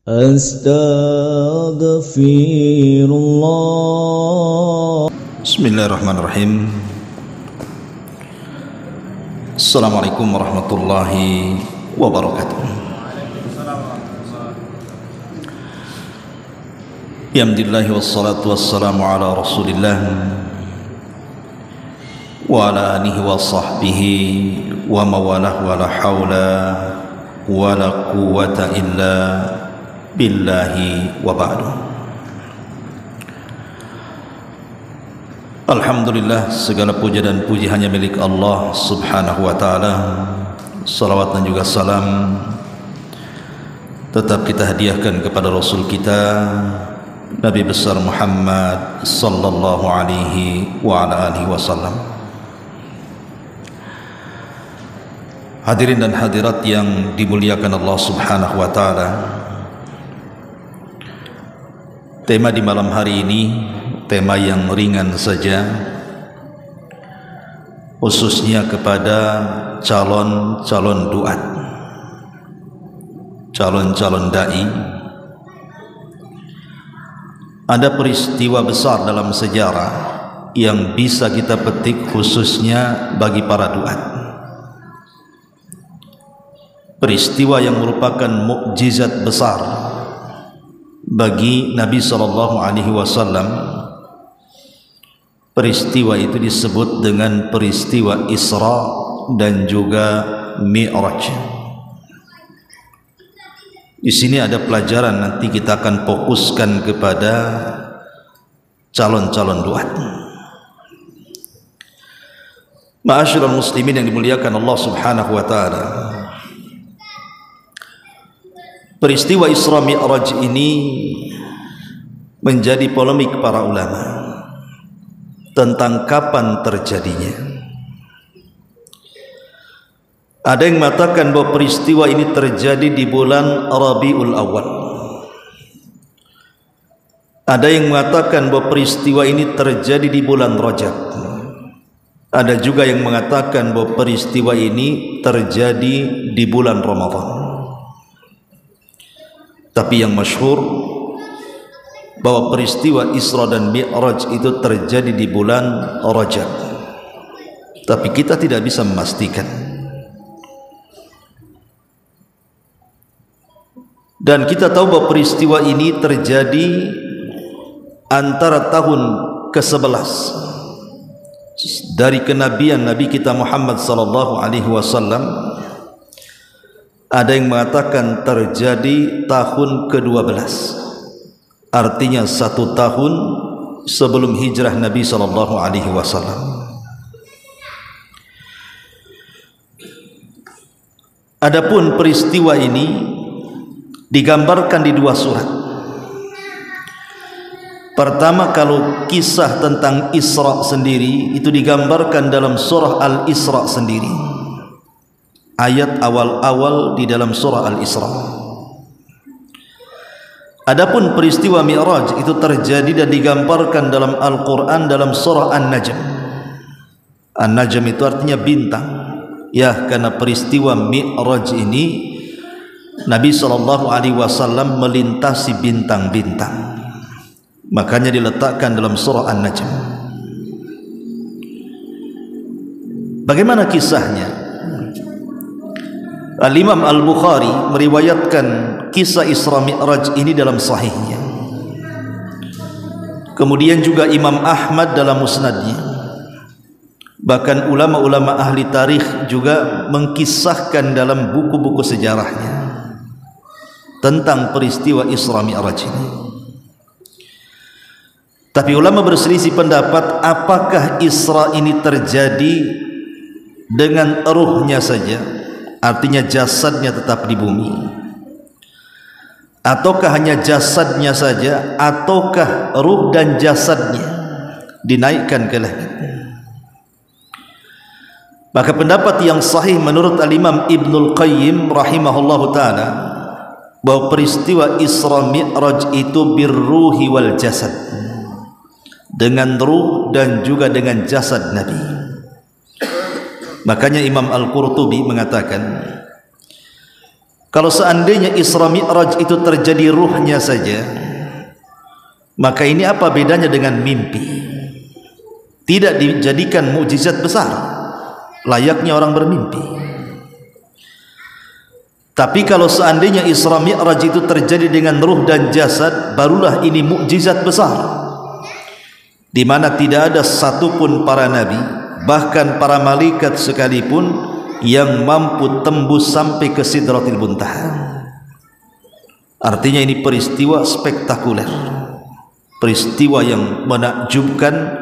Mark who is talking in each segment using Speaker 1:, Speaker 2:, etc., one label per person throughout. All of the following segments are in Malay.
Speaker 1: Astaghfirullah. Bismillahirrahmanirrahim. Assalamualaikum warahmatullahi wabarakatuh. Alhamdulillah wassalatu wassalamu ala Rasulillah wa ala alihi wa sahbihi wa mawalah wa la hawla wa la quwwata illa billahi wa ba'du. Alhamdulillah, segala puja dan puji hanya milik Allah subhanahu wa ta'ala. Salawat dan juga salam tetap kita hadiahkan kepada Rasul kita Nabi besar Muhammad sallallahu alaihi wa ala alihi wasallam. Hadirin dan hadirat yang dimuliakan Allah subhanahu wa ta'ala, tema di malam hari ini tema yang ringan saja, khususnya kepada calon-calon duat, calon-calon dai. Ada peristiwa besar dalam sejarah yang bisa kita petik khususnya bagi para duat. Peristiwa yang merupakan mukjizat besar bagi Nabi SAW. Peristiwa itu disebut dengan peristiwa Isra dan juga Mi'raj. Di sini ada pelajaran, nanti kita akan fokuskan kepada calon-calon duat. Ma'asyiral muslimin yang dimuliakan Allah subhanahu wa ta'ala, peristiwa Isra Mi'raj ini menjadi polemik para ulama tentang kapan terjadinya. Ada yang mengatakan bahwa peristiwa ini terjadi di bulan Rabiul Awal. Ada yang mengatakan bahwa peristiwa ini terjadi di bulan Rajab. Ada juga yang mengatakan bahwa peristiwa ini terjadi di bulan Ramadan. Tapi yang masyhur bahwa peristiwa Isra dan Mi'raj itu terjadi di bulan Rajab. Tapi kita tidak bisa memastikan. Dan kita tahu bahwa peristiwa ini terjadi antara tahun ke-11 dari kenabian Nabi kita Muhammad sallallahu alaihi wasallam. Ada yang mengatakan terjadi tahun ke-12, artinya 1 tahun sebelum hijrah Nabi sallallahu alaihi wasallam. Adapun peristiwa ini digambarkan di 2 surat. Pertama, kalau kisah tentang Isra sendiri itu digambarkan dalam surah Al-Isra sendiri, ayat awal-awal di dalam surah Al-Isra. Adapun peristiwa Mi'raj itu terjadi dan digambarkan dalam Al-Quran dalam surah An-Najm. An-Najm itu artinya bintang. Ya, karena peristiwa Mi'raj ini Nabi SAW melintasi bintang-bintang, makanya diletakkan dalam surah An-Najm. Bagaimana kisahnya? Al-Imam Al-Bukhari meriwayatkan kisah Isra Mi'raj ini dalam sahihnya. Kemudian juga Imam Ahmad dalam musnadnya. Bahkan ulama-ulama ahli tarikh juga mengkisahkan dalam buku-buku sejarahnya tentang peristiwa Isra Mi'raj ini. Tapi ulama berselisih pendapat, apakah Isra ini terjadi dengan ruhnya saja, artinya jasadnya tetap di bumi, ataukah hanya jasadnya saja, ataukah ruh dan jasadnya dinaikkan ke langit. Maka pendapat yang sahih menurut Al-Imam Ibnul Qayyim rahimahullahu ta'ala, bahwa peristiwa Isra Mi'raj itu birruhi wal jasad, dengan ruh dan juga dengan jasad Nabi. Makanya Imam Al-Qurtubi mengatakan, Kalau seandainya Isra Mi'raj itu terjadi ruhnya saja, maka ini apa bedanya dengan mimpi? Tidak dijadikan mukjizat besar, layaknya orang bermimpi. Tapi kalau seandainya Isra Mi'raj itu terjadi dengan ruh dan jasad, barulah ini mukjizat besar, di mana tidak ada satupun para nabi, bahkan para malaikat sekalipun, yang mampu tembus sampai ke Sidratil Muntaha. Artinya ini peristiwa spektakuler, peristiwa yang menakjubkan,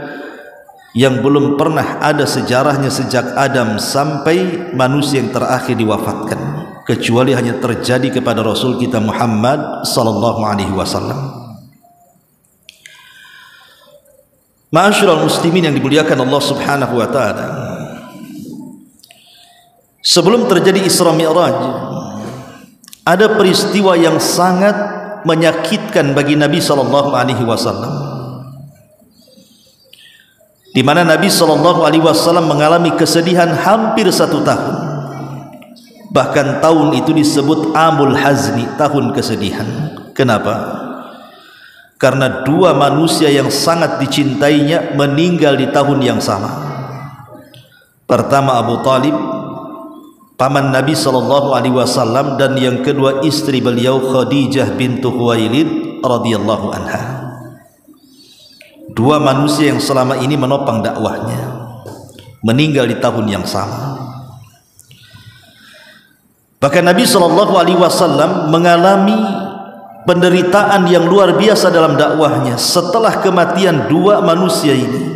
Speaker 1: yang belum pernah ada sejarahnya sejak Adam sampai manusia yang terakhir diwafatkan, kecuali hanya terjadi kepada Rasul kita Muhammad sallallahu alaihi wasallam. Ma'asyiral muslimin yang dimuliakan Allah Subhanahu wa taala, sebelum terjadi Isra Mi'raj, ada peristiwa yang sangat menyakitkan bagi Nabi sallallahu alaihi wasallam, di mana Nabi sallallahu alaihi wasallam mengalami kesedihan hampir 1 tahun. Bahkan tahun itu disebut Amul Hazni, tahun kesedihan. Kenapa? Karena 2 manusia yang sangat dicintainya meninggal di tahun yang sama. Pertama Abu Talib, paman Nabi sallallahu alaihi wasallam, dan yang kedua istri beliau Khadijah bintu Khuwailid radhiyallahu anha. 2 manusia yang selama ini menopang dakwahnya meninggal di tahun yang sama. Bahkan Nabi sallallahu alaihi wasallam mengalami penderitaan yang luar biasa dalam dakwahnya setelah kematian 2 manusia ini.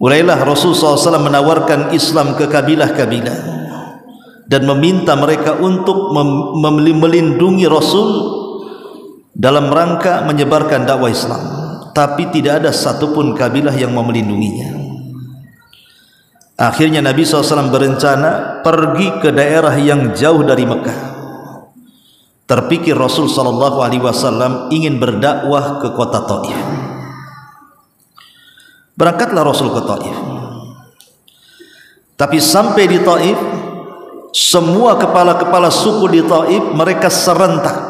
Speaker 1: Mulailah Rasulullah SAW menawarkan Islam ke kabilah-kabilah dan meminta mereka untuk melindungi Rasul dalam rangka menyebarkan dakwah Islam, tapi tidak ada satupun kabilah yang mau melindunginya. Akhirnya Nabi SAW berencana pergi ke daerah yang jauh dari Mekah. Terpikir Rasul SAW ingin berdakwah ke kota Taif. Berangkatlah Rasul ke Taif. Tapi sampai di Taif, semua kepala-kepala suku di Taif mereka serentak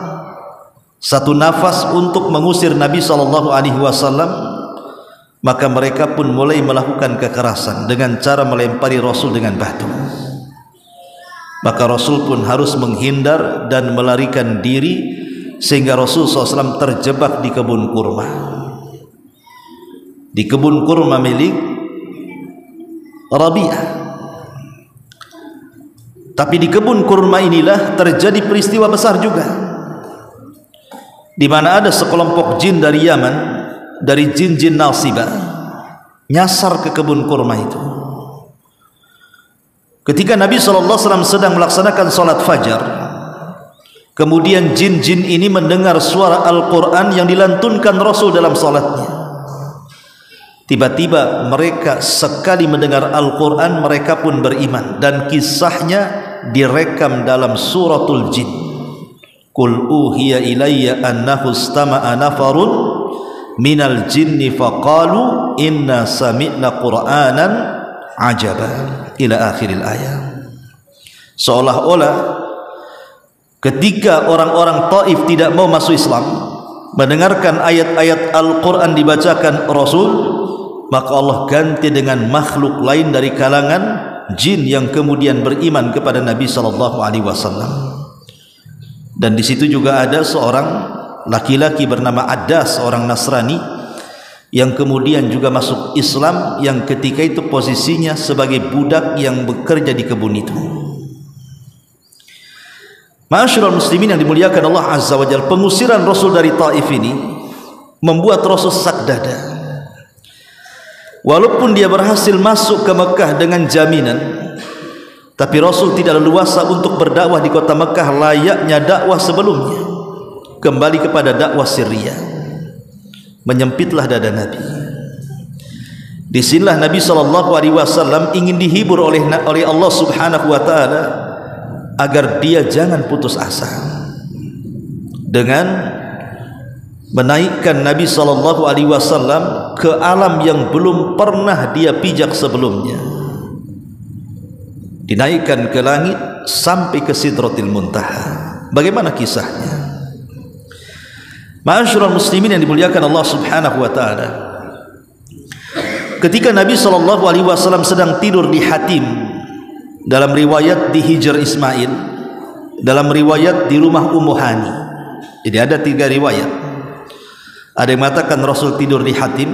Speaker 1: satu nafas untuk mengusir Nabi SAW. Maka mereka pun mulai melakukan kekerasan dengan cara melempari Rasul dengan batu. Maka Rasul pun harus menghindar dan melarikan diri, sehingga Rasul SAW terjebak di kebun kurma. Di kebun kurma milik Rabi'ah. Tapi di kebun kurma inilah terjadi peristiwa besar juga, di mana ada sekelompok jin dari Yaman, dari jin-jin Nasibah, nyasar ke kebun kurma itu. Ketika Nabi SAW sedang melaksanakan salat fajar, kemudian jin-jin ini mendengar suara Al-Quran yang dilantunkan Rasul dalam salatnya. Tiba-tiba mereka sekali mendengar Al-Quran, mereka pun beriman, dan kisahnya direkam dalam suratul jin. Qul uhiya ilayya annahu istama'a nafarun minal jinni faqalu inna sami'na qur'anan ajaba, ila akhiril ayat. Seolah-olah ketika orang-orang Taif tidak mau masuk Islam, mendengarkan ayat-ayat Al-Quran dibacakan Rasul, maka Allah ganti dengan makhluk lain dari kalangan jin yang kemudian beriman kepada Nabi SAW. Dan di situ juga ada seorang laki-laki bernama Adas, orang Nasrani, yang kemudian juga masuk Islam, yang ketika itu posisinya sebagai budak yang bekerja di kebun itu. Ma'asyiral muslimin yang dimuliakan Allah Azza wa Jalla, pengusiran Rasul dari Taif ini membuat Rasul sak dada. Walaupun dia berhasil masuk ke Mekah dengan jaminan, tapi Rasul tidak leluasa untuk berdakwah di kota Mekah layaknya dakwah sebelumnya. Kembali kepada dakwah sirriyah. Menyempitlah dada Nabi. Disinilah Nabi SAW ingin dihibur oleh Allah Subhanahu wa ta'ala agar dia jangan putus asa, dengan menaikkan Nabi SAW ke alam yang belum pernah dia pijak sebelumnya, dinaikkan ke langit sampai ke Sidratil Muntaha. Bagaimana kisahnya? Ma'asyiral muslimin yang dimuliakan Allah Subhanahu wa taala, ketika Nabi SAW sedang tidur di Hatim, dalam riwayat di Hijr Ismail, dalam riwayat di rumah Ummu Hani. Jadi ada 3 riwayat. Ada yang mengatakan Rasul tidur di Hatim,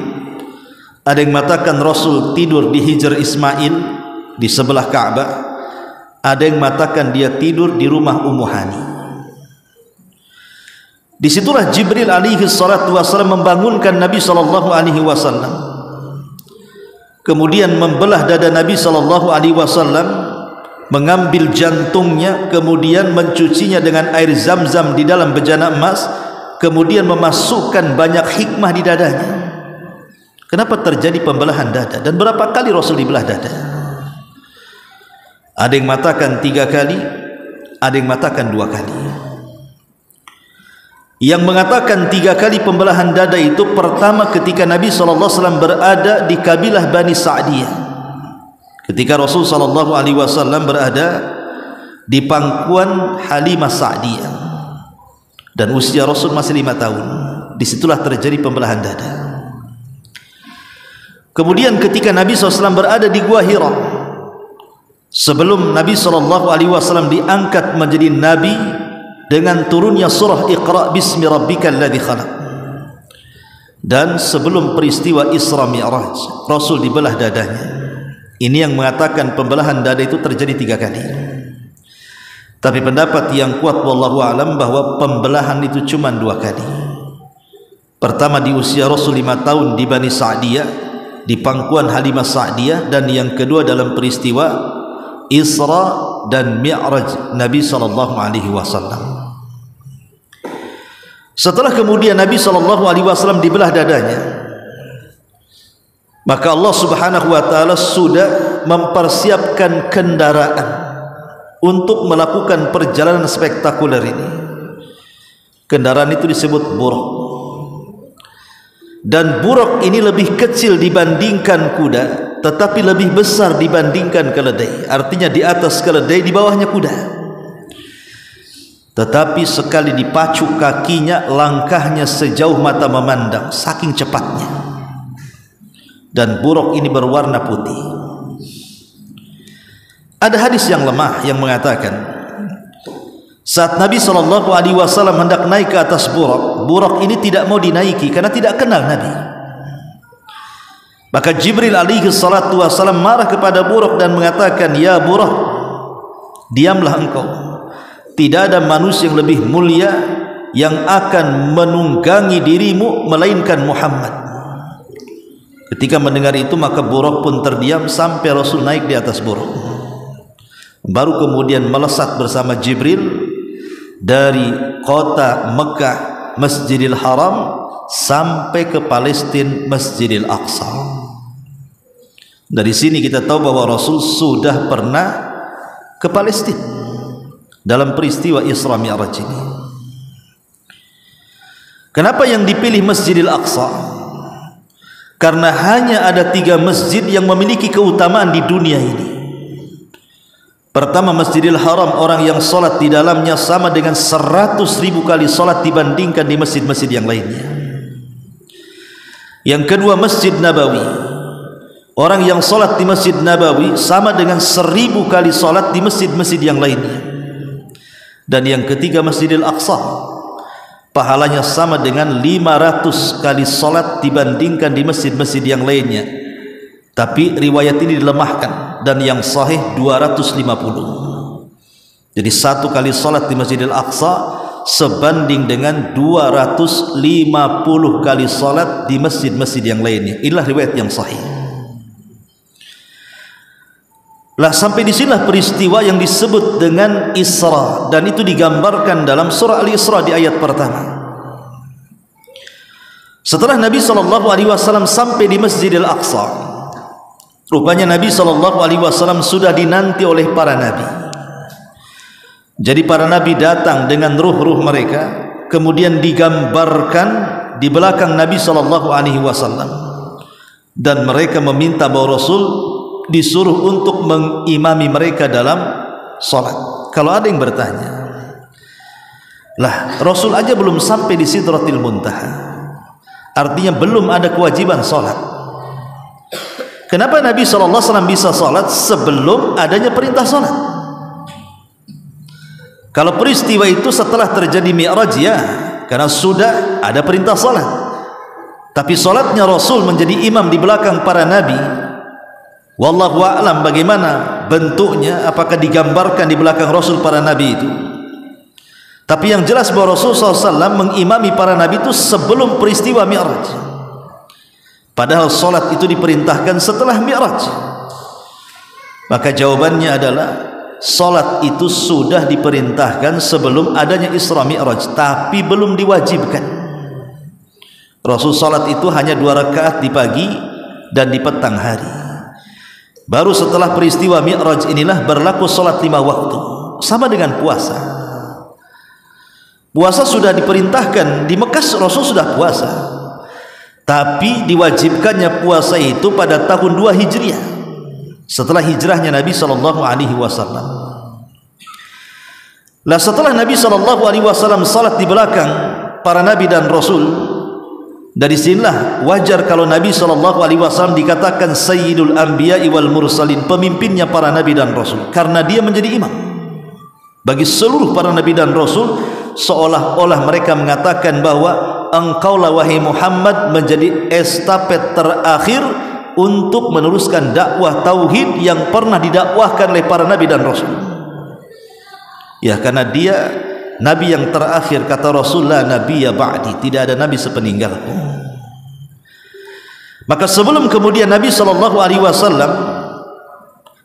Speaker 1: ada yang mengatakan Rasul tidur di Hijr Ismail di sebelah Ka'bah, ada yang mengatakan dia tidur di rumah Ummu Hani. Disitulah Jibril alaihi salatu wasallam membangunkan Nabi sallallahu alaihi wasallam, kemudian membelah dada Nabi sallallahu alaihi wasallam, mengambil jantungnya, kemudian mencucinya dengan air zam-zam di dalam bejana emas, kemudian memasukkan banyak hikmah di dadanya. Kenapa terjadi pembelahan dada dan berapa kali Rasul dibelah dada? Ada yang mengatakan 3 kali, ada yang mengatakan 2 kali. Yang mengatakan 3 kali pembelahan dada itu pertama ketika Nabi SAW berada di kabilah Bani Sa'diyah, ketika Rasul SAW berada di pangkuan Halimah Sa'diyah dan usia Rasul masih 5 tahun. Disitulah terjadi pembelahan dada. Kemudian ketika Nabi SAW berada di Gua Hira, sebelum Nabi SAW diangkat menjadi Nabi dengan turunnya surah Iqra bismi rabbikal ladzi khalaq, dan sebelum peristiwa Isra Mi'raj, Rasul dibelah dadanya. Ini yang mengatakan pembelahan dada itu terjadi 3 kali. Tapi pendapat yang kuat wallahu alam bahwa pembelahan itu cuma 2 kali. Pertama di usia Rasul 5 tahun di Bani Sa'diyah, di pangkuan Halimah Sa'diyah, dan yang kedua dalam peristiwa Isra dan Mi'raj Nabi sallallahu alaihi wasallam. Setelah kemudian Nabi sallallahu alaihi wasallam dibelah dadanya, maka Allah Subhanahu wa taala sudah mempersiapkan kendaraan untuk melakukan perjalanan spektakuler ini. Kendaraan itu disebut buraq. Dan buraq ini lebih kecil dibandingkan kuda, tetapi lebih besar dibandingkan keledai. Artinya di atas keledai, di bawahnya kuda. Tetapi sekali dipacu kakinya, langkahnya sejauh mata memandang, saking cepatnya. Dan buraq ini berwarna putih. Ada hadis yang lemah yang mengatakan saat Nabi SAW hendak naik ke atas buraq, buraq ini tidak mau dinaiki karena tidak kenal Nabi. Maka Jibril alaihi salatu wasallam marah kepada buraq dan mengatakan, "Ya buraq, diamlah engkau. Tidak ada manusia yang lebih mulia yang akan menunggangi dirimu melainkan Muhammad." Ketika mendengar itu maka buraq pun terdiam sampai Rasul naik di atas buraq. Baru kemudian melesat bersama Jibril dari kota Mekah Masjidil Haram sampai ke Palestina Masjidil Aqsa. Dari sini kita tahu bahwa Rasul sudah pernah ke Palestina dalam peristiwa Isra Mi'raj ini. Kenapa yang dipilih Masjidil Aqsa? Karena hanya ada 3 masjid yang memiliki keutamaan di dunia ini. Pertama, Masjidil Haram, orang yang sholat di dalamnya sama dengan 100.000 kali sholat dibandingkan di masjid-masjid yang lainnya. Yang kedua, Masjid Nabawi, orang yang sholat di Masjid Nabawi sama dengan 1000 kali sholat di masjid-masjid yang lainnya. Dan yang ketiga, Masjidil Aqsa, pahalanya sama dengan 500 kali sholat dibandingkan di masjid-masjid yang lainnya. Tapi riwayat ini dilemahkan, dan yang sahih 250. Jadi 1 kali sholat di Masjidil Aqsa sebanding dengan 250 kali sholat di masjid-masjid yang lainnya. Inilah riwayat yang sahih. Lah sampai di sinilah peristiwa yang disebut dengan Isra, dan itu digambarkan dalam surah Al-Isra di ayat pertama. Setelah Nabi SAW sampai di Masjidil Aqsa, rupanya Nabi SAW sudah dinanti oleh para nabi. Jadi para nabi datang dengan ruh-ruh mereka, kemudian digambarkan di belakang Nabi SAW, dan mereka meminta bahwa Rasul disuruh untuk mengimami mereka dalam salat. Kalau ada yang bertanya, lah Rasul aja belum sampai di Sidratil Muntaha, artinya belum ada kewajiban salat. Kenapa Nabi SAW bisa salat sebelum adanya perintah salat? Kalau peristiwa itu setelah terjadi Mi'raj, ya, karena sudah ada perintah salat. Tapi salatnya Rasul menjadi imam di belakang para nabi, wallahu a'lam bagaimana bentuknya, apakah digambarkan di belakang Rasul para nabi itu. Tapi yang jelas bahwa Rasul SAW mengimami para nabi itu sebelum peristiwa Mi'raj. Padahal salat itu diperintahkan setelah Mi'raj. Maka jawabannya adalah salat itu sudah diperintahkan sebelum adanya Isra Mi'raj, tapi belum diwajibkan. Rasul salat itu hanya 2 rakaat di pagi dan di petang hari. Baru setelah peristiwa Mi'raj inilah berlaku salat 5 waktu, sama dengan puasa. Puasa sudah diperintahkan di Mekah, Rasul sudah puasa, tapi diwajibkannya puasa itu pada tahun 2 Hijriah, setelah hijrahnya Nabi SAW. Lah setelah Nabi SAW salat di belakang para nabi dan Rasul, dari sinilah wajar kalau Nabi SAW dikatakan Sayyidul Anbiya'i wal Mursalin, pemimpinnya para nabi dan Rasul, karena dia menjadi imam bagi seluruh para nabi dan Rasul. Seolah-olah mereka mengatakan bahwa engkaulah wahai Muhammad menjadi estafet terakhir untuk meneruskan dakwah tauhid yang pernah didakwahkan oleh para nabi dan Rasul. Ya, karena dia nabi yang terakhir, kata Rasulullah, nabiyya ba'di, tidak ada nabi sepeninggalku. Maka sebelum kemudian Nabi SAW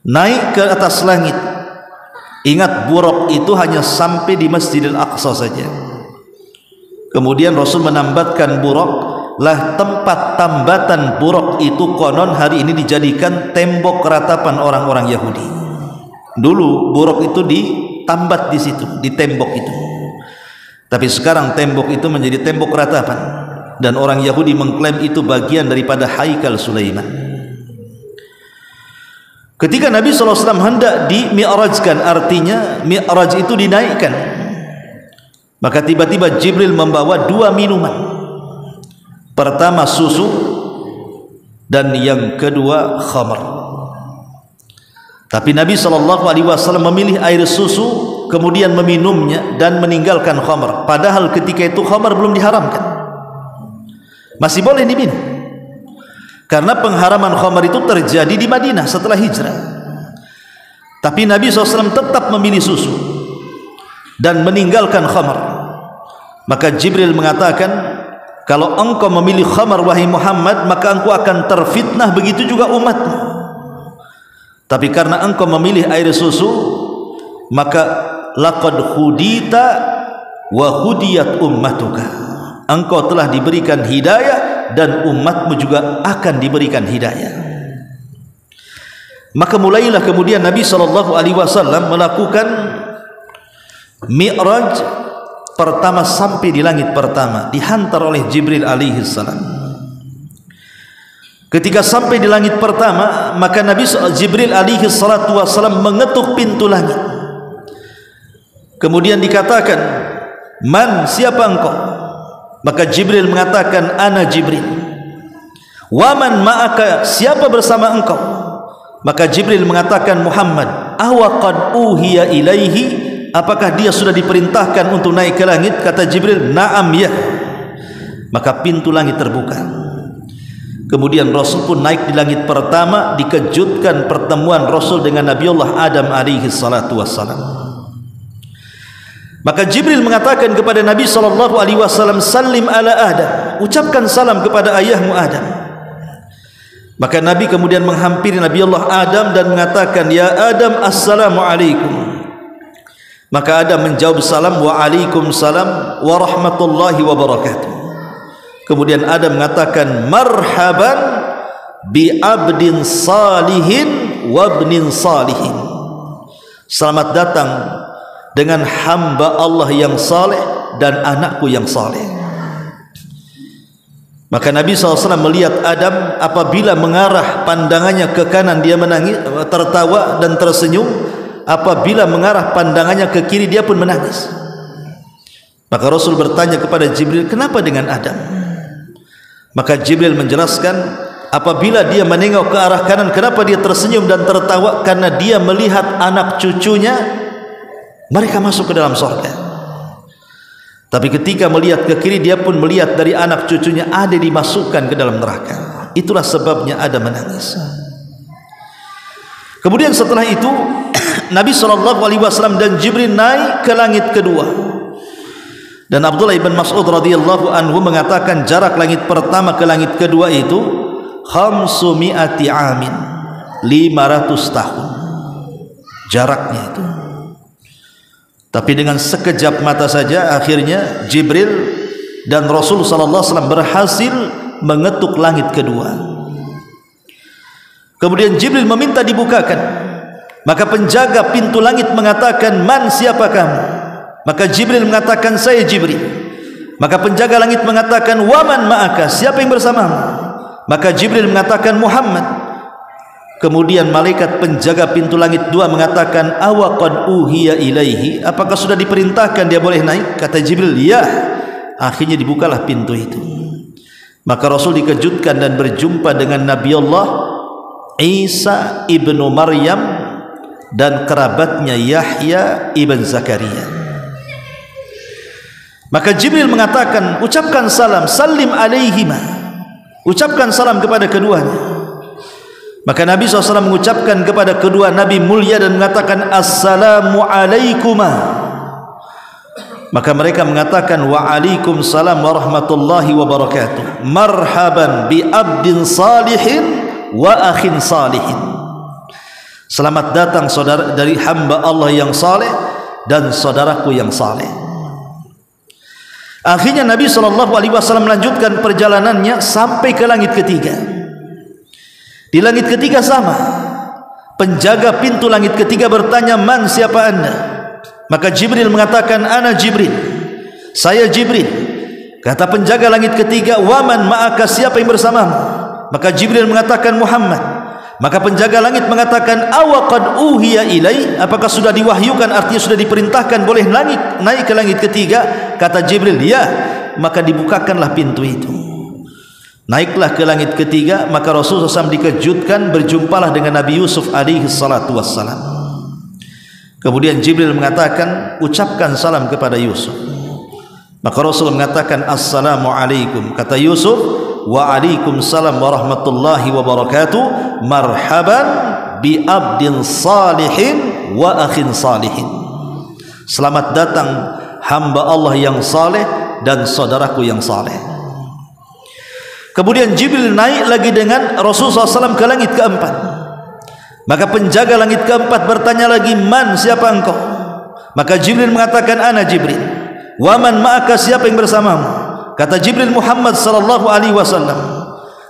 Speaker 1: naik ke atas langit, ingat buraq itu hanya sampai di Masjidil Aqsa saja. Kemudian Rasul menambatkan buraq, lah tempat tambatan buraq itu konon hari ini dijadikan tembok ratapan orang-orang Yahudi. Dulu buraq itu ditambat di situ, di tembok itu. Tapi sekarang tembok itu menjadi tembok ratapan, dan orang Yahudi mengklaim itu bagian daripada Haikal Sulaiman. Ketika Nabi SAW hendak di-mi'rajkan, artinya mi'raj itu dinaikkan, maka tiba-tiba Jibril membawa 2 minuman. Pertama susu, dan yang kedua khamr. Tapi Nabi SAW memilih air susu, kemudian meminumnya dan meninggalkan khamr. Padahal ketika itu khamr belum diharamkan, masih boleh diminum. Karena pengharaman khamr itu terjadi di Madinah setelah hijrah. Tapi Nabi SAW tetap memilih susu dan meninggalkan khamr. Maka Jibril mengatakan, kalau engkau memilih khamr wahai Muhammad, maka engkau akan terfitnah, begitu juga umatmu. Tapi karena engkau memilih air susu, maka laqad hudita wa hudiyat ummatuka, engkau telah diberikan hidayah dan umatmu juga akan diberikan hidayah. Maka mulailah kemudian Nabi SAW melakukan Mi'raj pertama sampai di langit pertama, dihantar oleh Jibril alaihi salam. Ketika sampai di langit pertama, maka Nabi Jibril alaihi salatu wassalam mengetuk pintu langit. Kemudian dikatakan, man, siapa engkau? Maka Jibril mengatakan, ana Jibril. Waman ma'aka, siapa bersama engkau? Maka Jibril mengatakan, Muhammad. Awaqad uhiya ilaihi, apakah dia sudah diperintahkan untuk naik ke langit? Kata Jibril, na'am, ya. Maka pintu langit terbuka. Kemudian Rasul pun naik di langit pertama, dikejutkan pertemuan Rasul dengan Nabiullah Adam alaihi salatu wassalam. Maka Jibril mengatakan kepada Nabi SAW, salim ala Adam, ucapkan salam kepada ayahmu Adam. Maka Nabi kemudian menghampiri Nabi Allah Adam dan mengatakan, ya Adam, assalamualaikum. Maka Adam menjawab salam, wa alaikumussalam wa rahmatullahi wa barakatuh. Kemudian Adam mengatakan, marhaban bi abdin salihin wa ibnin salihin, selamat datang dengan hamba Allah yang saleh dan anakku yang saleh. Maka Nabi SAW melihat Adam apabila mengarah pandangannya ke kanan dia menangis, tertawa dan tersenyum. Apabila mengarah pandangannya ke kiri dia pun menangis. Maka Rasul bertanya kepada Jibril, kenapa dengan Adam? Maka Jibril menjelaskan, apabila dia menengok ke arah kanan, kenapa dia tersenyum dan tertawa? Karena dia melihat anak cucunya mereka masuk ke dalam surga. Tapi ketika melihat ke kiri, dia pun melihat dari anak cucunya ada dimasukkan ke dalam neraka. Itulah sebabnya Adam menangis. Kemudian setelah itu Nabi SAW dan Jibril naik ke langit kedua. Dan Abdullah ibn Mas'ud radhiyallahu anhu mengatakan jarak langit pertama ke langit kedua itu 500 amin, 500 tahun jaraknya itu. Tapi dengan sekejap mata saja akhirnya Jibril dan Rasul sallallahu alaihi wasallam berhasil mengetuk langit kedua. Kemudian Jibril meminta dibukakan. Maka penjaga pintu langit mengatakan, "Man, siapa kamu?" Maka Jibril mengatakan, "Saya Jibril." Maka penjaga langit mengatakan, "Wa man ma'aka?" Siapa yang bersamamu? Maka Jibril mengatakan, "Muhammad." Kemudian malaikat penjaga pintu langit dua mengatakan, "Awaqad uhiya ilaihi?" Apakah sudah diperintahkan dia boleh naik? Kata Jibril, "Ya." Akhirnya dibukalah pintu itu. Maka Rasul dikejutkan dan berjumpa dengan Nabi Allah Isa ibnu Maryam dan kerabatnya Yahya ibn Zakaria. Maka Jibril mengatakan, "Ucapkan salam, salim alaihima." Ucapkan salam kepada keduanya. Maka Nabi SAW mengucapkan kepada kedua Nabi mulia dan mengatakan, "Assalamu alaikuma." Maka mereka mengatakan, "Waalaikumsalam warahmatullahi wabarakatuh. Marhaban bi abdin salihin wa akhin salihin." Selamat datang saudara dari hamba Allah yang saleh dan saudaraku yang saleh. Akhirnya Nabi SAW melanjutkan perjalanannya sampai ke langit ketiga. Di langit ketiga sama. Penjaga pintu langit ketiga bertanya, "Man, siapa anda?" Maka Jibril mengatakan, "Ana Jibril." Saya Jibril. Kata penjaga langit ketiga, "Wa man ma'aka?" Siapa yang bersamamu? Maka Jibril mengatakan, "Muhammad." Maka penjaga langit mengatakan, "Awaqad uhiya ilai?" Apakah sudah diwahyukan, artinya sudah diperintahkan boleh naik ke langit ketiga? Kata Jibril, "Ya." Maka dibukakanlah pintu itu. Naiklah ke langit ketiga. Maka Rasulullah SAW dikejutkan, berjumpalah dengan Nabi Yusuf alaihi salatu wassalam. Kemudian Jibril mengatakan, "Ucapkan salam kepada Yusuf." Maka Rasul mengatakan, "Assalamu alaikum." Kata Yusuf, "Waalaikumsalam warahmatullahi wabarakatuh. Marhaban bi abdin salihin wa akhin salihin." Selamat datang hamba Allah yang saleh dan saudaraku yang saleh. Kemudian Jibril naik lagi dengan Rasulullah SAW ke langit keempat. Maka penjaga langit keempat bertanya lagi, "Man, siapa engkau?" Maka Jibril mengatakan, "Ana Jibril." "Wa man ma'aka?" Siapa yang bersamamu? Kata Jibril, "Muhammad sallallahu alaihi wasallam."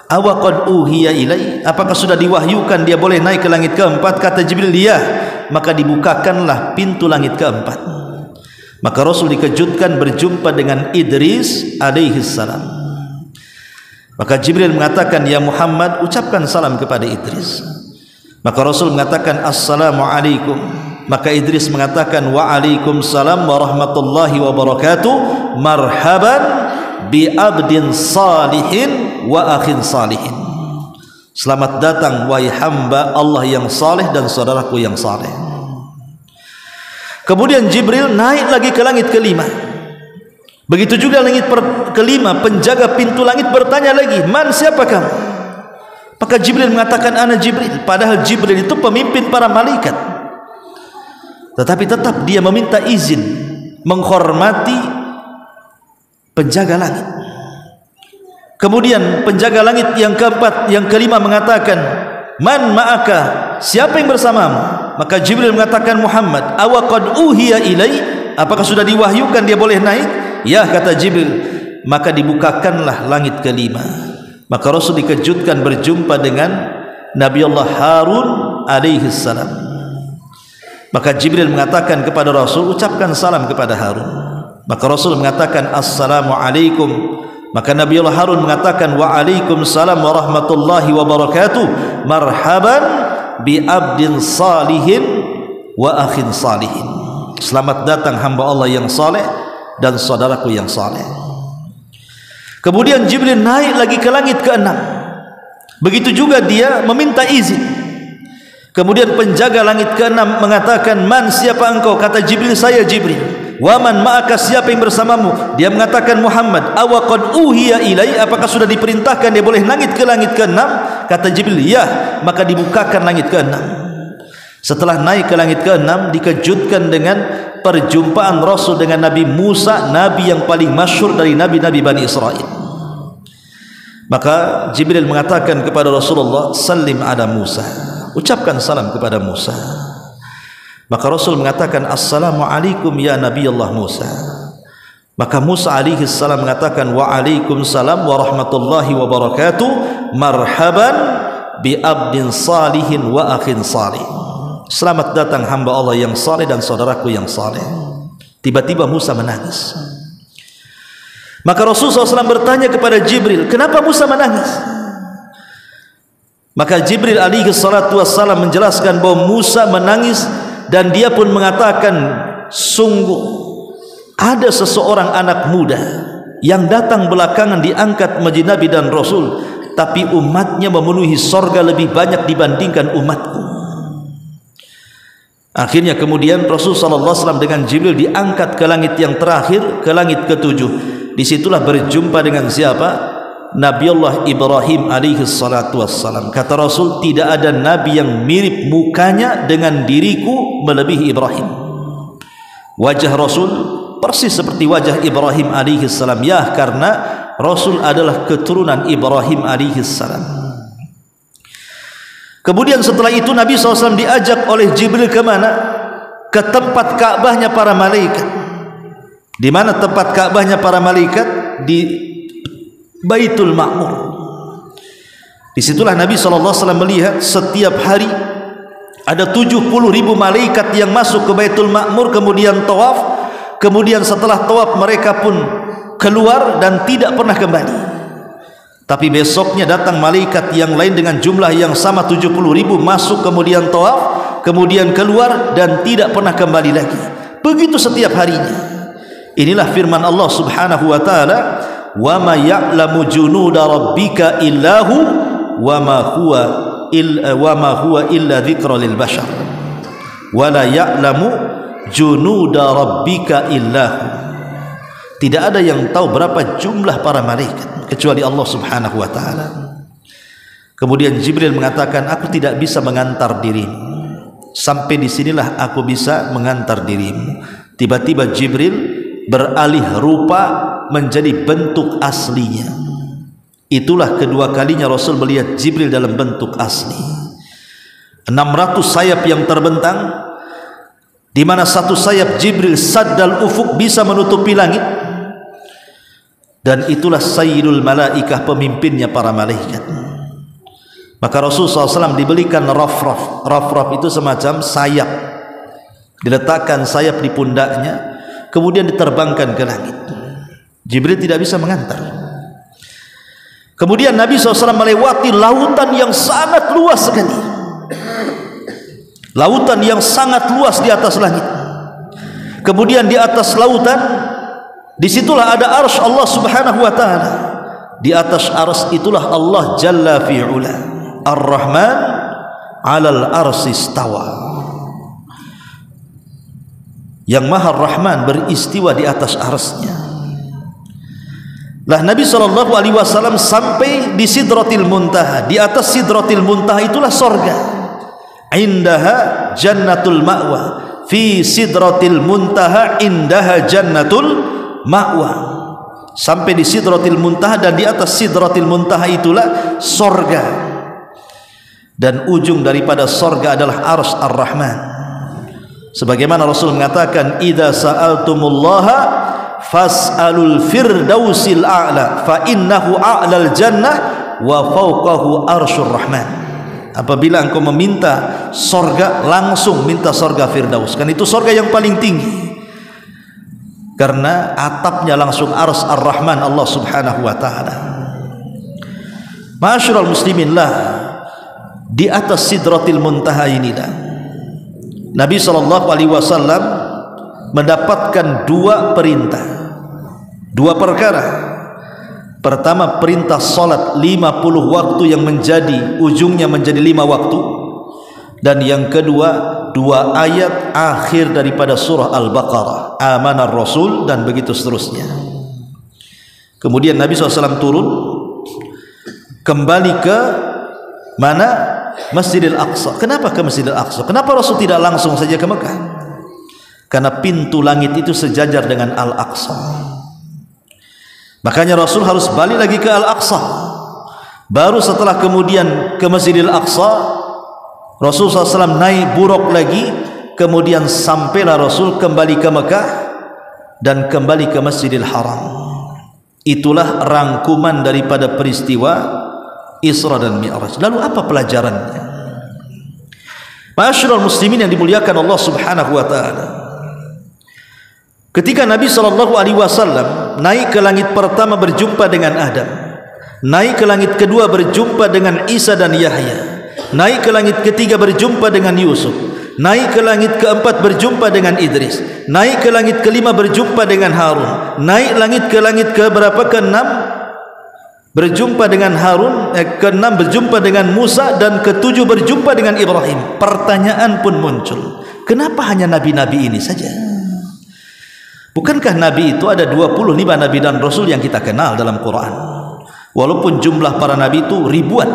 Speaker 1: "Awaqad uhiya ilai?" Apakah sudah diwahyukan dia boleh naik ke langit keempat? Kata Jibril, "Ya." Maka dibukakanlah pintu langit keempat. Maka Rasul dikejutkan berjumpa dengan Idris alaihi salam. Maka Jibril mengatakan, "Ya Muhammad, ucapkan salam kepada Idris." Maka Rasul mengatakan, "Assalamu alaikum." Maka Idris mengatakan, "Waalaikumsalam warahmatullahi wabarakatuh. Marhaban bi abdin salihin wa akhin salihin." Selamat datang wahai hamba Allah yang saleh dan saudaraku yang saleh. Kemudian Jibril naik lagi ke langit kelima. Begitu juga langit kelima, penjaga pintu langit bertanya lagi, "Man, siapa kamu?" Maka Jibril mengatakan, "Ana Jibril." Padahal Jibril itu pemimpin para malaikat, tetapi tetap dia meminta izin menghormati penjaga langit. Kemudian penjaga langit yang keempat, yang kelima mengatakan, "Man ma'aka?" Siapa yang bersamamu? Maka Jibril mengatakan, "Muhammad." "Awaqad uhiya ilai?" Apakah sudah diwahyukan dia boleh naik? "Ya," kata Jibril. Maka dibukakanlah langit kelima. Maka Rasul dikejutkan berjumpa dengan Nabi Allah Harun alaihi salam. Maka Jibril mengatakan kepada Rasul, "Ucapkan salam kepada Harun." Maka Rasul mengatakan, "Assalamu alaikum." Maka Nabi Allah Harun mengatakan, waalaikumsalam warahmatullahi wabarakatuh, marhaban bi abdin salihin wa akhin salihin. Selamat datang hamba Allah yang saleh dan saudaraku yang saleh. Kemudian Jibril naik lagi ke langit ke-6. Begitu juga dia meminta izin. Kemudian penjaga langit ke-6 mengatakan, man, siapa engkau? Kata Jibril, saya Jibril. Wa man ma'aka, siapa yang bersamamu? Dia mengatakan Muhammad. Awa qad uhiya ilai, apakah sudah diperintahkan dia boleh naik ke langit ke-6? Kata Jibril, ya. Maka dibukakan langit ke-6. Setelah naik ke langit ke-6, dikejutkan dengan perjumpaan Rasul dengan Nabi Musa, nabi yang paling masyhur dari nabi-nabi Bani Israel. Maka Jibril mengatakan kepada Rasulullah, salim ala Musa, ucapkan salam kepada Musa. Maka Rasul mengatakan, assalamualaikum ya Nabi Allah Musa. Maka Musa alaihi salam mengatakan, waalaikumsalam warahmatullahi wabarakatuh, marhaban bi abdin salihin wa akhin salih. Selamat datang hamba Allah yang saleh dan saudaraku yang saleh. Tiba-tiba Musa menangis. Maka Rasulullah SAW bertanya kepada Jibril, kenapa Musa menangis? Maka Jibril alaihi salatu wassalam menjelaskan bahwa Musa menangis dan dia pun mengatakan, sungguh ada seseorang anak muda yang datang belakangan diangkat menjadi Nabi dan Rasul, tapi umatnya memenuhi sorga lebih banyak dibandingkan umatku. Akhirnya kemudian Rasulullah SAW dengan Jibril diangkat ke langit yang terakhir, ke langit ke-7. Disitulah berjumpa dengan siapa? Nabi Allah Ibrahim alaihi salatu wassalam. Kata Rasul, tidak ada nabi yang mirip mukanya dengan diriku melebihi Ibrahim. Wajah Rasul persis seperti wajah Ibrahim alaihi salam, ya, karena Rasul adalah keturunan Ibrahim alaihi salam. Kemudian setelah itu Nabi SAW diajak oleh Jibril ke mana? Ke tempat Ka'bahnya para malaikat. Di mana tempat Ka'bahnya para malaikat? Di Baitul Ma'mur. Disitulah Nabi SAW melihat setiap hari ada 70.000 malaikat yang masuk ke Baitul Ma'mur, kemudian tawaf. Kemudian setelah tawaf mereka pun keluar dan tidak pernah kembali. Tapi besoknya datang malaikat yang lain dengan jumlah yang sama, 70.000, masuk kemudian tawaf, kemudian keluar dan tidak pernah kembali lagi. Begitu setiap harinya. Inilah firman Allah Subhanahu wa taala, wa ma ya'lamu junuda rabbika illahu wa ma huwa illa dzikra lil bashar. Wa la ya'lamu junuda rabbika illahu. Tidak ada yang tahu berapa jumlah para malaikat kecuali Allah Subhanahu wa taala. Kemudian Jibril mengatakan, aku tidak bisa mengantar dirimu. Sampai di sinilah aku bisa mengantar dirimu. Tiba-tiba Jibril beralih rupa menjadi bentuk aslinya. Itulah kedua kalinya Rasul melihat Jibril dalam bentuk asli. 600 sayap yang terbentang, di mana satu sayap Jibril saddal ufuk, bisa menutupi langit. Dan itulah sayyidul malaikah, pemimpinnya para malaikat. Maka Rasulullah SAW dibelikan rafraf. Rafraf itu semacam sayap, diletakkan sayap di pundaknya, kemudian diterbangkan ke langit. Jibril tidak bisa mengantar. Kemudian Nabi SAW melewati lautan yang sangat luas sekali. Lautan yang sangat luas di atas langit. Kemudian di atas lautan, disitulah ada arsy Allah Subhanahu wa taala. Di atas arsy itulah Allah Jalla fi'ula. Ar-Rahman 'alal arsy istawa. Yang Maha Rahman beristiwa di atas arsy-Nya. Lah Nabi SAW sampai di Sidratil Muntaha. Di atas Sidratil Muntaha itulah sorga. Indaha jannatul ma'wa. Fi Sidratil Muntaha indaha jannatul ma'wa. Sampai di Sidratil Muntaha, dan di atas Sidratil Muntaha itulah sorga. Dan ujung daripada sorga adalah arsy Ar-Rahman. Sebagaimana Rasul mengatakan, idza sa'altumullaha fas'alul firdausil a'la fa innahu a'lal jannah wa fawqahu arsyur rahman. Apabila engkau meminta sorga, langsung minta sorga firdaus, kan itu sorga yang paling tinggi. karena atapnya langsung Ars Ar-Rahman Allah Subhanahu wa taala. Ma'asyiral muslimin, lah di atas Sidratil Muntaha inilah Nabi sallallahu alaihi wasallam mendapatkan dua perintah, dua perkara. Pertama, perintah salat 50 waktu yang menjadi ujungnya menjadi 5 waktu, dan yang kedua, 2 ayat akhir daripada surah Al-Baqarah, amanar rasul, dan begitu seterusnya. Kemudian Nabi SAW turun kembali ke mana? Masjidil Aqsa. Kenapa ke Masjidil Aqsa? Kenapa Rasul tidak langsung saja ke Mekah? Karena pintu langit itu sejajar dengan Al-Aqsa. Makanya Rasul harus balik lagi ke Al-Aqsa. Baru setelah kemudian ke Masjidil Aqsa, Rasul SAW naik buruk lagi. Kemudian sampailah Rasul kembali ke Mekah dan kembali ke Masjidil Haram. Itulah rangkuman daripada peristiwa Isra dan Mi'raj. Lalu apa pelajarannya? Ma'asyiral muslimin yang dimuliakan Allah Subhanahu wa taala. Ketika Nabi SAW naik ke langit pertama berjumpa dengan Adam, naik ke langit kedua berjumpa dengan Isa dan Yahya, naik ke langit ketiga berjumpa dengan Yusuf, naik ke langit keempat berjumpa dengan Idris, naik ke langit kelima berjumpa dengan Harun, naik ke langit ke berapa? Ke-6 berjumpa dengan Harun, ke-6 berjumpa dengan Musa, dan ke-7 berjumpa dengan Ibrahim. Pertanyaan pun muncul, kenapa hanya nabi-nabi ini saja? Bukankah nabi itu ada 25 nabi dan rasul yang kita kenal dalam Quran? Walaupun jumlah para nabi itu ribuan,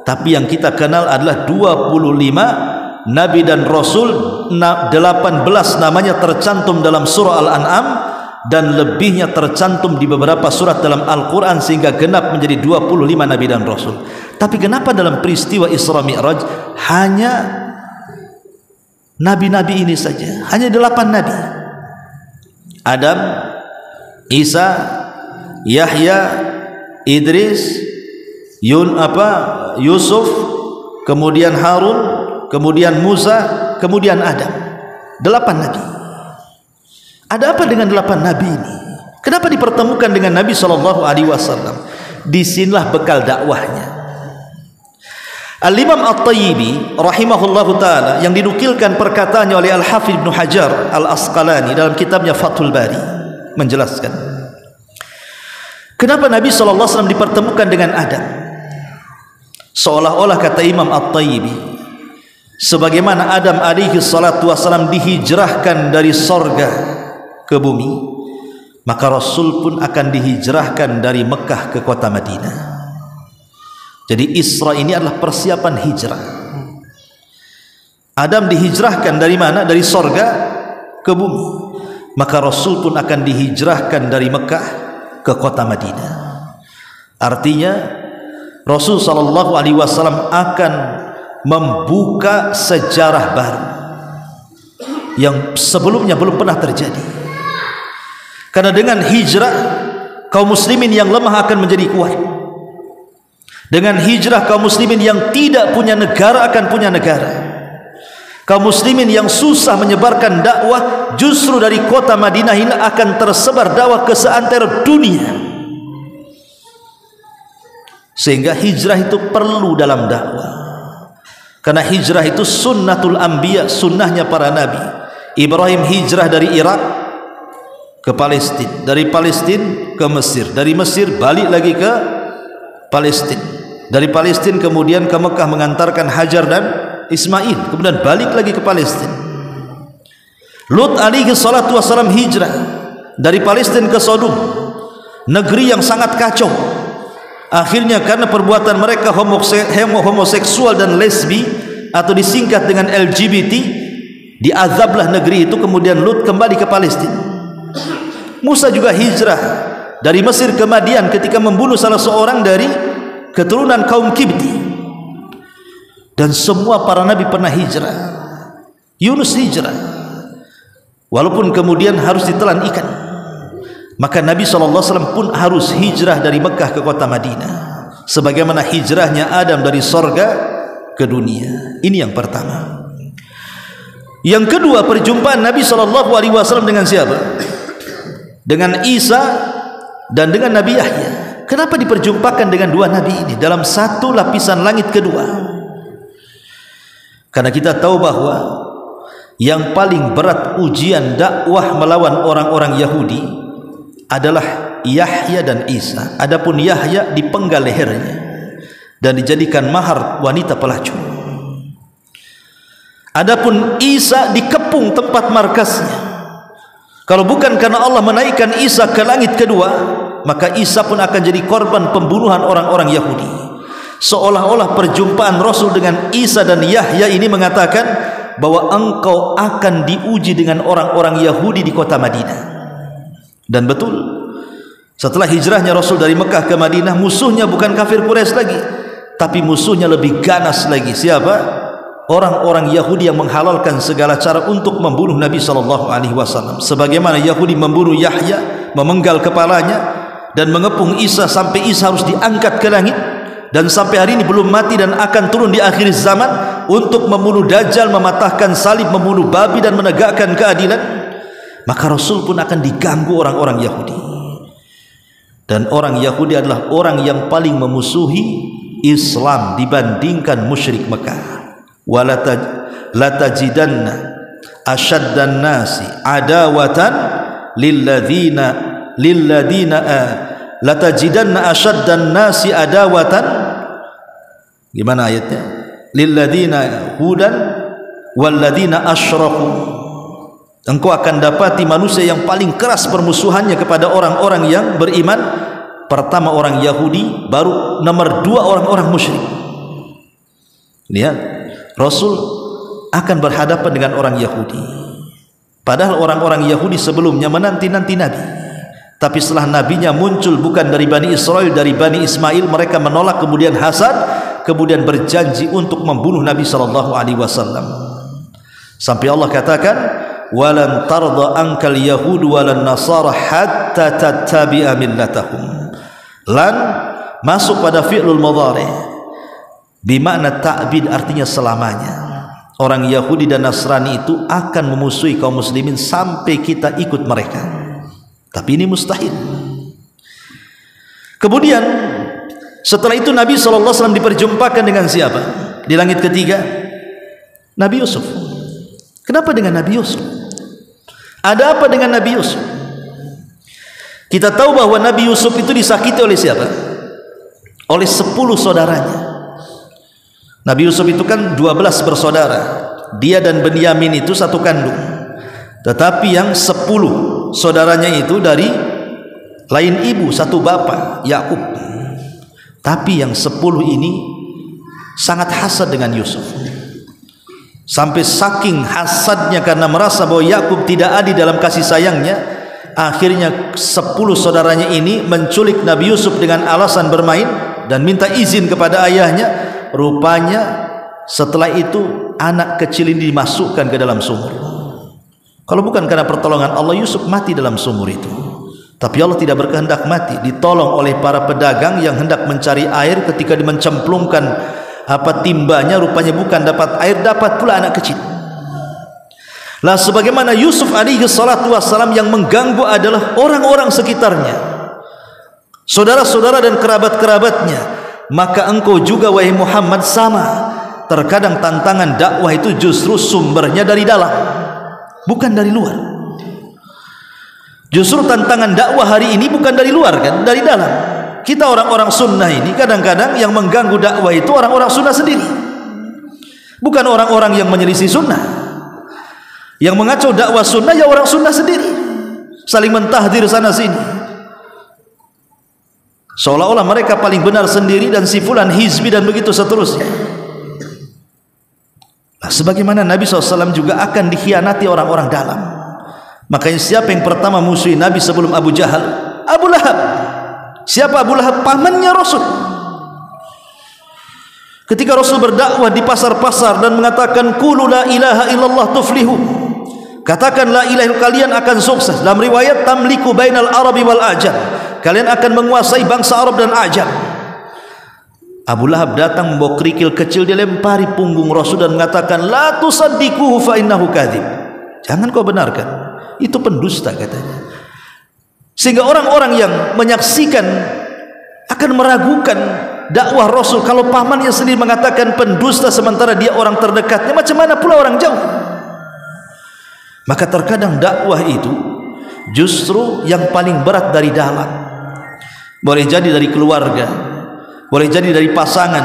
Speaker 1: tapi yang kita kenal adalah 25 nabi dan rasul. 18 namanya tercantum dalam surah Al-An'am, dan lebihnya tercantum di beberapa surat dalam Al-Quran, sehingga genap menjadi 25 nabi dan rasul. Tapi kenapa dalam peristiwa Isra Mi'raj hanya nabi-nabi ini saja? Hanya 8 nabi: Adam, Isa, Yahya, Idris, Yusuf, kemudian Harun, kemudian Musa, kemudian Adam. 8 nabi. Ada apa dengan 8 nabi ini? Kenapa dipertemukan dengan Nabi SAW? Disinilah bekal dakwahnya. Al-Imam At-Tayyibi rahimahullahu ta'ala, yang dinukilkan perkataannya oleh Al-Hafidh Ibn Hajar Al-Asqalani dalam kitabnya Fathul Bari, menjelaskan kenapa Nabi SAW dipertemukan dengan Adam. Seolah-olah, kata Imam At-Tayyibi, sebagaimana Adam alaihi salatu wassalam dihijrahkan dari sorga ke bumi, maka Rasul pun akan dihijrahkan dari Mekah ke kota Madinah. Jadi Isra ini adalah persiapan hijrah. Adam dihijrahkan dari mana? Dari sorga ke bumi. Maka Rasul pun akan dihijrahkan dari Mekah ke kota Madinah. Artinya Rasul SAW akan membuka sejarah baru yang sebelumnya belum pernah terjadi. Karena dengan hijrah, kaum muslimin yang lemah akan menjadi kuat. Dengan hijrah, kaum muslimin yang tidak punya negara akan punya negara. Kaum muslimin yang susah menyebarkan dakwah, justru dari kota Madinah ini akan tersebar dakwah ke seantero dunia. Sehingga hijrah itu perlu dalam dakwah. Karena hijrah itu sunnatul anbiya, sunnahnya para nabi. Ibrahim hijrah dari Irak ke Palestina, dari Palestina ke Mesir, dari Mesir balik lagi ke Palestina, dari Palestina kemudian ke Mekah mengantarkan Hajar dan Ismail, kemudian balik lagi ke Palestina. Lut alaihi salatu wassalam hijrah dari Palestina ke Sodom, negeri yang sangat kacau. Akhirnya karena perbuatan mereka homoseksual dan lesbi, atau disingkat dengan LGBT, diazablah negeri itu. Kemudian Lut kembali ke Palestina. Musa juga hijrah dari Mesir ke Madian ketika membunuh salah seorang dari keturunan kaum Kibti. Dan semua para nabi pernah hijrah. Yunus hijrah walaupun kemudian harus ditelan ikan. Maka Nabi SAW pun harus hijrah dari Mekah ke kota Madinah, sebagaimana hijrahnya Adam dari sorga ke dunia. Ini yang pertama. Yang kedua, perjumpaan Nabi SAW dengan siapa? dengan Isa dan dengan Nabi Yahya. Kenapa diperjumpakan dengan dua nabi ini dalam satu lapisan langit kedua? Karena kita tahu bahwa yang paling berat ujian dakwah melawan orang-orang Yahudi adalah Yahya dan Isa. Adapun Yahya dipenggal lehernya dan dijadikan mahar wanita pelacur. Adapun Isa dikepung tempat markasnya. Kalau bukan karena Allah menaikkan Isa ke langit kedua, maka Isa pun akan jadi korban pembunuhan orang-orang Yahudi. Seolah-olah perjumpaan Rasul dengan Isa dan Yahya ini mengatakan bahwa engkau akan diuji dengan orang-orang Yahudi di kota Madinah. Dan betul, setelah hijrahnya Rasul dari Mekah ke Madinah, musuhnya bukan kafir Quraisy lagi, tapi musuhnya lebih ganas lagi. Siapa? Orang-orang Yahudi yang menghalalkan segala cara untuk membunuh Nabi SAW. Sebagaimana Yahudi membunuh Yahya, memenggal kepalanya dan mengepung Isa sampai Isa harus diangkat ke langit, dan sampai hari ini belum mati dan akan turun di akhir zaman untuk membunuh Dajjal, mematahkan salib, membunuh babi dan menegakkan keadilan. Maka Rasul pun akan diganggu orang-orang Yahudi. Dan orang Yahudi adalah orang yang paling memusuhi Islam dibandingkan musyrik Mekah. Latajidanna asyaddan nasi adawatan lilladina latajidanna asyaddan nasi adawatan, gimana ayatnya, lilladina hudan walladina asyraku. Engkau akan dapati manusia yang paling keras permusuhannya kepada orang-orang yang beriman. Pertama orang Yahudi, baru nomor dua orang-orang musyrik. Lihat, Rasul akan berhadapan dengan orang Yahudi. Padahal orang-orang Yahudi sebelumnya menanti-nanti Nabi, tapi setelah nabinya muncul bukan dari Bani Israel, dari Bani Ismail, mereka menolak, kemudian hasad, kemudian berjanji untuk membunuh Nabi SAW. Sampai Allah katakan, walan tarda ankal yahud walan nasara hatta tattabi'a millatahum. Lan masuk pada fi'lul mudhari, bimakna ta'bid, artinya selamanya. Orang Yahudi dan Nasrani itu akan memusuhi kaum muslimin sampai kita ikut mereka. Tapi ini mustahil. Kemudian setelah itu Nabi SAW diperjumpakan dengan siapa? Di langit ketiga, Nabi Yusuf. Kenapa dengan Nabi Yusuf? Ada apa dengan Nabi Yusuf? Kita tahu bahwa Nabi Yusuf itu disakiti oleh siapa? Oleh 10 saudaranya. Nabi Yusuf itu kan 12 bersaudara. Dia dan Benyamin itu satu kandung. Tetapi yang 10 saudaranya itu dari lain ibu, satu bapak, Yakub. Tapi yang 10 ini sangat hasad dengan Yusuf. Sampai saking hasadnya karena merasa bahwa Yakub tidak adil dalam kasih sayangnya, akhirnya 10 saudaranya ini menculik Nabi Yusuf dengan alasan bermain dan minta izin kepada ayahnya. Rupanya setelah itu anak kecil ini dimasukkan ke dalam sumur. Kalau bukan karena pertolongan Allah, Yusuf mati dalam sumur itu. Tapi Allah tidak berkehendak mati, ditolong oleh para pedagang yang hendak mencari air. Ketika dimencemplungkan timbanya, rupanya bukan dapat air, dapat pula anak kecil. Lah sebagaimana Yusuf alaihi salatu wassalam, yang mengganggu adalah orang-orang sekitarnya, saudara-saudara dan kerabat-kerabatnya. Maka engkau juga wahai Muhammad sama. Terkadang tantangan dakwah itu justru sumbernya dari dalam, bukan dari luar. Justru tantangan dakwah hari ini bukan dari luar, kan, dari dalam. Kita orang-orang sunnah ini kadang-kadang yang mengganggu dakwah itu orang-orang sunnah sendiri, bukan orang-orang yang menyelisih sunnah. Yang mengacau dakwah sunnah ya orang sunnah sendiri, saling mentahdir sana sini, seolah-olah mereka paling benar sendiri dan si fulan hizbi dan begitu seterusnya. Nah, sebagaimana Nabi SAW juga akan dikhianati orang-orang dalam. Makanya siapa yang pertama musuhi Nabi sebelum Abu Jahal? Abu Lahab. Siapa Abu Lahab? Pamannya Rasul. Ketika Rasul berdakwah di pasar-pasar dan mengatakan qulu la ilaha illallah tuflihu, katakan la ilaha illallah, kalian akan sukses. Dalam riwayat tamliku bainal arabi wal ajam, kalian akan menguasai bangsa Arab dan Ajam. Abu Lahab datang membawa kerikil kecil, dia lempari punggung Rasul dan mengatakan la tusaddiquhu fa innahu kadzib. Jangan kau benarkan, itu pendusta katanya. Sehingga orang-orang yang menyaksikan akan meragukan dakwah Rasul. Kalau pamannya sendiri mengatakan pendusta sementara dia orang terdekatnya, macam mana pula orang jauh? Maka terkadang dakwah itu justru yang paling berat dari dalam. Boleh jadi dari keluarga, boleh jadi dari pasangan,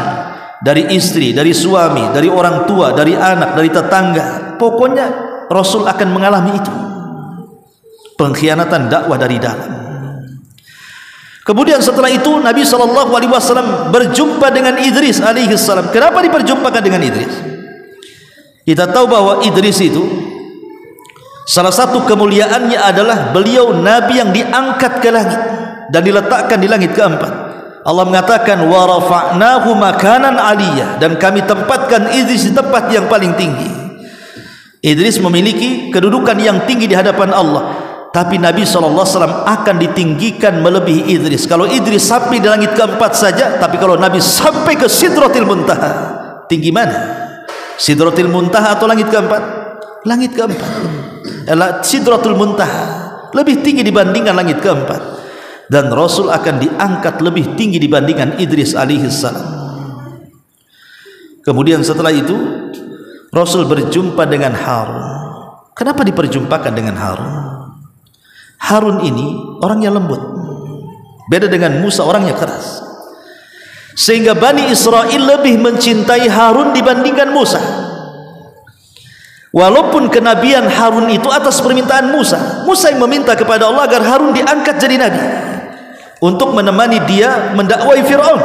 Speaker 1: dari istri, dari suami, dari orang tua, dari anak, dari tetangga. Pokoknya Rasul akan mengalami itu, pengkhianatan dakwah dari dalam. Kemudian setelah itu Nabi SAW berjumpa dengan Idris alaihissalam. Kenapa diperjumpakan dengan Idris? Kita tahu bahwa Idris itu salah satu kemuliaannya adalah beliau Nabi yang diangkat ke langit dan diletakkan di langit keempat. Allah mengatakan wa rafa'nahu makanan aliyah, dan kami tempatkan Idris di tempat yang paling tinggi. Idris memiliki kedudukan yang tinggi di hadapan Allah, tapi Nabi SAW akan ditinggikan melebihi Idris. Kalau Idris sampai di langit keempat saja, tapi kalau Nabi sampai ke Sidratil Muntaha, tinggi mana? Sidratil Muntaha atau langit keempat? Langit keempat. Sidratul Muntaha lebih tinggi dibandingkan langit keempat, dan Rasul akan diangkat lebih tinggi dibandingkan Idris alaihissalam. Kemudian setelah itu Rasul berjumpa dengan Harun. Kenapa diperjumpakan dengan Harun? Harun ini orangnya lembut, beda dengan Musa orangnya keras, sehingga Bani Israel lebih mencintai Harun dibandingkan Musa. Walaupun kenabian Harun itu atas permintaan Musa, Musa yang meminta kepada Allah agar Harun diangkat jadi nabi untuk menemani dia mendakwai Fir'aun.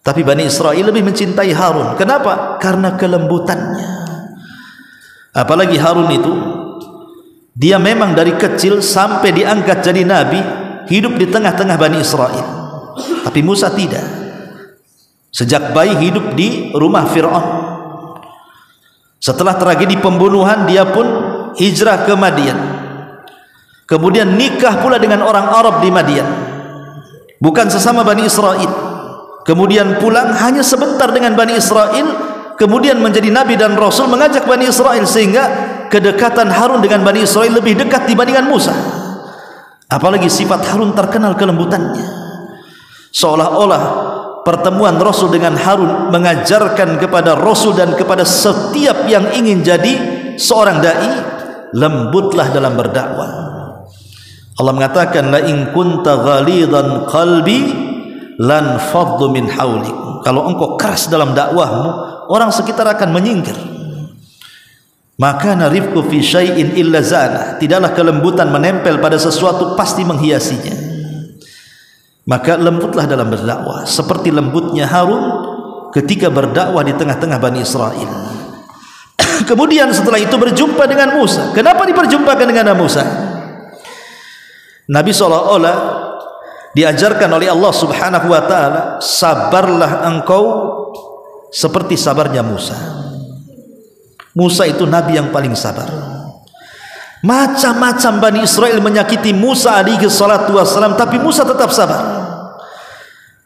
Speaker 1: Tapi Bani Israel lebih mencintai Harun. Kenapa? Karena kelembutannya. Apalagi Harun itu, dia memang dari kecil sampai diangkat jadi nabi, hidup di tengah-tengah Bani Israel. Tapi Musa tidak. Sejak bayi hidup di rumah Fir'aun. Setelah tragedi pembunuhan, dia pun hijrah ke Madian. Kemudian nikah pula dengan orang Arab di Madian, bukan sesama Bani Israel. Kemudian pulang hanya sebentar dengan Bani Israel, kemudian menjadi nabi dan rasul mengajak Bani Israel, sehingga kedekatan Harun dengan Bani Israel lebih dekat dibandingkan Musa. Apalagi sifat Harun terkenal kelembutannya, seolah-olah pertemuan Rasul dengan Harun mengajarkan kepada Rasul dan kepada setiap yang ingin jadi seorang dai, lembutlah dalam berdakwah. Allah mengatakan la in kunta ghalidan qalbi lan faddu min haulik. Kalau engkau keras dalam dakwahmu, orang sekitar akan menyingkir. Maka narifku fi syai'in illa zana, tidaklah kelembutan menempel pada sesuatu pasti menghiasinya. Maka lembutlah dalam berdakwah seperti lembutnya Harun ketika berdakwah di tengah-tengah Bani Israel. Kemudian setelah itu berjumpa dengan Musa. Kenapa diperjumpakan dengan Musa? Nabi seolah-olah diajarkan oleh Allah Subhanahu wa ta'ala, sabarlah engkau seperti sabarnya Musa. Musa itu nabi yang paling sabar. Macam-macam Bani Israel menyakiti Musa alaihi salatu wassalam, tapi Musa tetap sabar.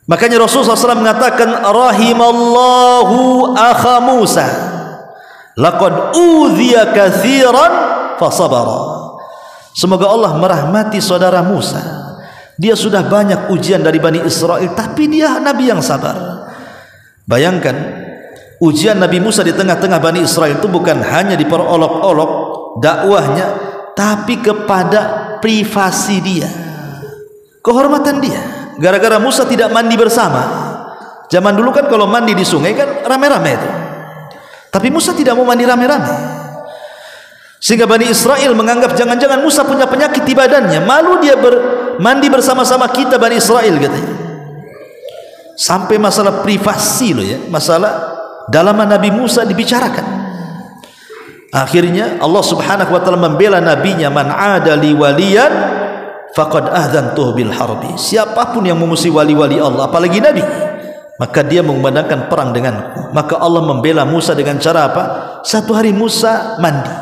Speaker 1: Makanya Rasulullah SAW mengatakan rahimallahu akha Musa laqad udhiya katsiran fasabara. Semoga Allah merahmati saudara Musa, dia sudah banyak ujian dari Bani Israel, tapi dia nabi yang sabar. Bayangkan, ujian Nabi Musa di tengah-tengah Bani Israel itu bukan hanya diperolok-olok dakwahnya, tapi kepada privasi dia, kehormatan dia. Gara-gara Musa tidak mandi bersama. Zaman dulu kan kalau mandi di sungai kan rame-rame itu, tapi Musa tidak mau mandi rame-rame, sehingga Bani Israel menganggap jangan-jangan Musa punya penyakit di badannya, malu dia mandi bersama-sama kita Bani Israel katanya. Sampai masalah privasi loh ya, masalah dalaman Nabi Musa dibicarakan. Akhirnya Allah Subhanahu wa ta'ala membela nabinya, man adali waliyan faqad adzantuhu bil harbi. Siapapun yang memusuhi wali-wali Allah, apalagi nabi, maka dia mengumandangkan perang denganku. Maka Allah membela Musa dengan cara apa? Satu hari Musa mandi,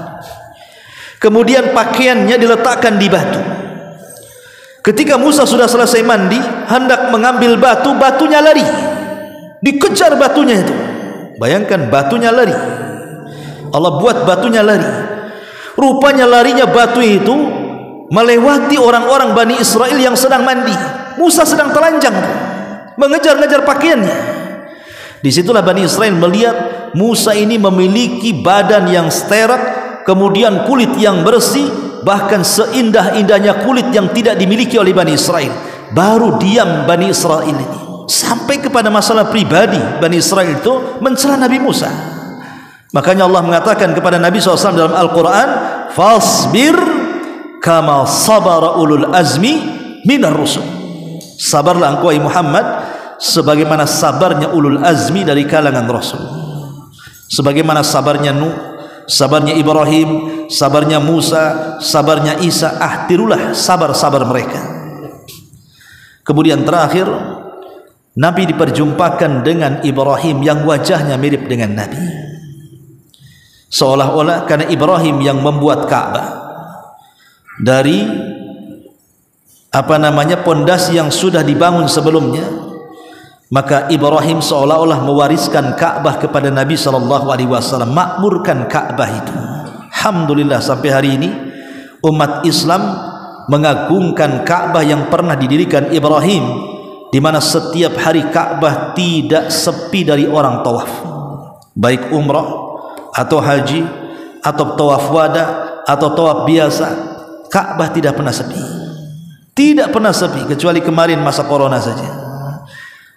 Speaker 1: kemudian pakaiannya diletakkan di batu. Ketika Musa sudah selesai mandi, hendak mengambil batu, batunya lari. Dikejar batunya itu. Bayangkan, batunya lari. Allah buat batunya lari. Rupanya larinya batu itu melewati orang-orang Bani Israel yang sedang mandi. Musa sedang telanjang mengejar-ngejar pakaiannya. Disitulah Bani Israel melihat Musa ini memiliki badan yang steril, kemudian kulit yang bersih, bahkan seindah-indahnya kulit yang tidak dimiliki oleh Bani Israel. Baru diam Bani Israel ini. Sampai kepada masalah pribadi Bani Israel itu mencela Nabi Musa. Makanya Allah mengatakan kepada Nabi SAW dalam Al-Quran, fasbir kama sabara ulul azmi minar rusul. Sabarlah engkau Muhammad sebagaimana sabarnya ulul azmi dari kalangan Rasul. Sebagaimana sabarnya Nuh, sabarnya Ibrahim, sabarnya Musa, sabarnya Isa, tirulah sabar-sabar mereka. Kemudian terakhir, Nabi diperjumpakan dengan Ibrahim yang wajahnya mirip dengan Nabi. Seolah-olah karena Ibrahim yang membuat Ka'bah dari pondasi yang sudah dibangun sebelumnya, maka Ibrahim seolah-olah mewariskan Ka'bah kepada Nabi SAW, makmurkan Ka'bah itu. Alhamdulillah sampai hari ini umat Islam mengagungkan Ka'bah yang pernah didirikan Ibrahim, di mana setiap hari Ka'bah tidak sepi dari orang tawaf, baik umrah atau haji atau tawaf wada atau tawaf biasa. Ka'bah tidak pernah sepi, tidak pernah sepi, kecuali kemarin masa corona saja.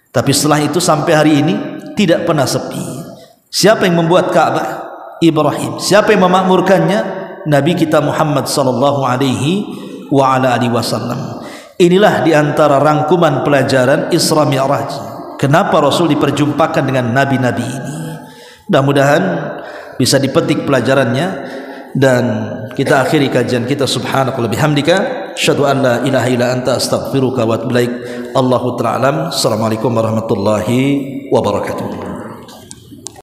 Speaker 1: Tapi setelah itu sampai hari ini tidak pernah sepi. Siapa yang membuat Ka'bah? Ibrahim. Siapa yang memakmurkannya? Nabi kita Muhammad sallallahu alaihi wasallam. Inilah diantara rangkuman pelajaran Isra Mi'raj. Kenapa Rasul diperjumpakan dengan nabi-nabi ini? Mudah-mudahan bisa dipetik pelajarannya, dan kita akhiri kajian kita. Subhanakallahumma bihamdika asyhadu an la ilaha illa anta astaghfiruka wa atubu ilaik. Allahu ta'ala alam. Assalamualaikum warahmatullahi wabarakatuh.